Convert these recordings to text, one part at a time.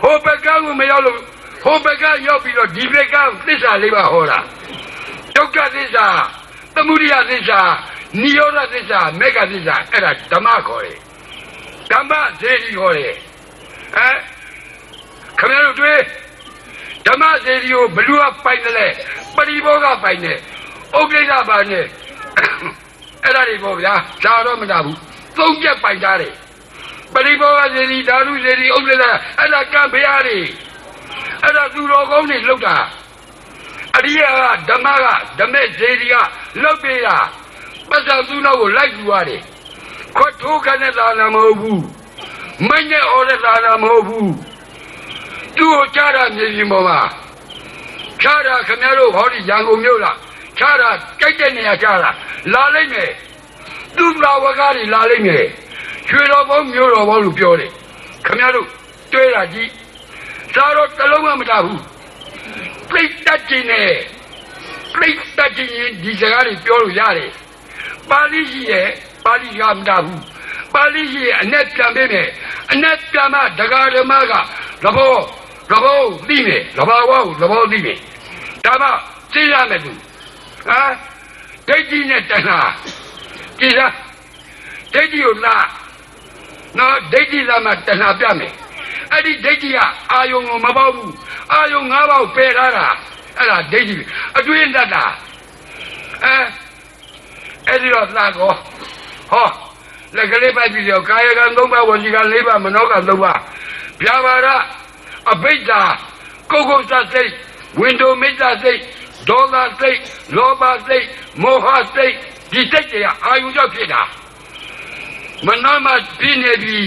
ဟိုဘက်ကကိုမရောက်လို့ဟိုဘက်ကရောက်ပြီးတော့ဒီဘက်ကသစ္စာလေးပါဟောတာဒုက္ခသစ္စာသမုဒယသစ္စာနိရောဓသစ္စာမေဃသစ္စာအဲ့ဒါဓမ္မခေါ်တယ်ဓမ္မစေတီခေါ်တယ်ခင်ဗျားတို့တွေ့ဓမ္မစေတီကိုဘလူကပိုင်တယ်လေပရိဘောကပိုင်တယ်ဥပ္ပိစ္ဆပါနဲ့အဲ့ဒါတွေပေါ့ဗျာဒါတော့မတားဘူးသုံးချက်ပိုင်ထားတယ်ပရိဘောဂစေတီဓာတုစေတီဥပ္ပိစ္ဆအဲ့ဒါကံဖရာတွေအဲ့ဒါသူတော်ကောင်းတွေလောက်တာအရိယာကဓမ္မကဓမ္မစေတီကလောက်ပေးတာပတ်စံသူနောက်ကိုလိုက်ယူရတယ်ခွတ်ထိုးခနဲ့သာနာမဟုတ်ဘူးမင်းနဲ့ဩရသာနာမဟုတ်ဘူးသူ့ကိုကြားတာမြေပြင်ပေါ်မှာခြားတာခင်ဗျားတို့ဟောဒီရန်ကုန်မြို့လားခြားတာကြိုက်တဲ့နေရာခြားတာလာလိမ့်မယ်သူ့လာဝကားတွေလာလိမ့်မယ်ရွှေတော်ပေါင်းမြို့တော်ပေါင်းလို့ပြောတယ်ခင်ဗျားတို့တွေ့တာကြီးစားတော့တလုံးမထားဘူးပြိတ္တချင်းနဲ့ပြိတ္တချင်းဒီစကားတွေပြောလို့ရတယ်ပါဠိရှိရဲ့ပါဠိကမထားဘူးပါဠိရှိရဲ့အနဲ့ပြန်ပေးမယ်အနဲ့ပြန်မှဒကာဓမ္မကသဘောသိမယ်သဘာဝကိုသဘောသိမယ်ဒါမှသိရမယ်သူဒိဋ္ဌိနဲ့တဏှာကြည်လားဒိဋ္ဌိကိုလားနော်ဒိဋ္ဌိလာမှတဏှာပြမယ်အဲ့ဒီဒိဋ္ဌိကအာယုံကိုမပေါဘူးအာယုံ၅ပါးပယ်ထားတာအဲ့ဒါဒိဋ္ဌိအတွင်းတတ်တာအဲ့ဒီတော့သာကောဟောလက်ကလေးပိုက်ပြီးတော့ကာယကံ၃ပါးဝစီကံ၄ပါးမနောကံ၃ပါးဗျာပါဒအဘိဓါကုက္ကုသစိတ်ဝိန္ဒိုမိစ္ဆာစိတ်ဒေါသစိတ်လောဘစိတ်မောဟစိတ်ဒီစိတ်တွေကအာယုကြောင့်ဖြစ်တာမနောမပြင်းနေပြီ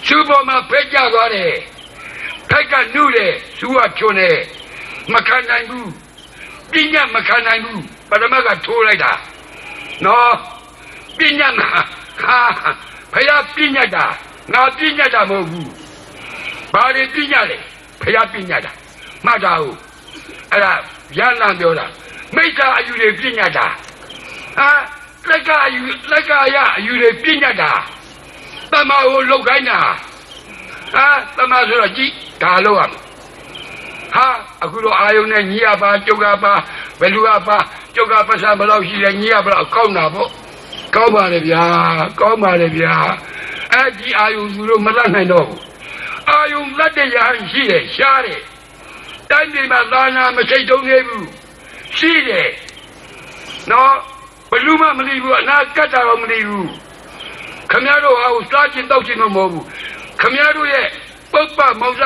သူ့ပေါ်မှာဖက်ကြသွားတယ်ဖက်ကနုတယ်သူကချွန်းတယ်မခံနိုင်ဘူးပညာမခံနိုင်ဘူးပရမကထိုးလိုက်တာနော်ပညာမှာဖယားပညာတာငါပညာတာမဟုတ်ဘူးဘာတွေပညာလဲဖယားပညာတာမှတ်တာဟုတ်အဲ့ဒါရဟန်းပြောတာမိစ္ဆာအယူတွေပညာတာလက်ကရအယူတွေပညာတာတမကိုလောက်ခိုင်းတာတမဆိုတော့ကြည့်ဒါလောက်ရမယ်အခုတော့အာယုန်နဲ့ညီရပါကျုပ်ကပါဘယ်လူကပါကျုပ်ကပတ်စံဘယ်လောက်ရှိလဲညီရဘယ်လောက်ကောင်းတာပေါ့ကောင်းပါလေဗျာကောင်းပါလေဗျာအဲ့ဒီအာယုန်သူတို့မတတ်နိုင်တော့ဘူးအာယုန်လက်တရားရှိတယ်ရှားတယ်တိုင်းပြည်မှာသာနာမရှိတုံးသေးဘူးရှိတယ်နော်ဘလူးမမသိဘူးအနာကတ်တာတော့မသိဘူးခမရတို့ဟာစားချင်တောက်ချင်တော့မဟုတ်ဘူးခမရတို့ရဲ့ပုပ္ပမောင်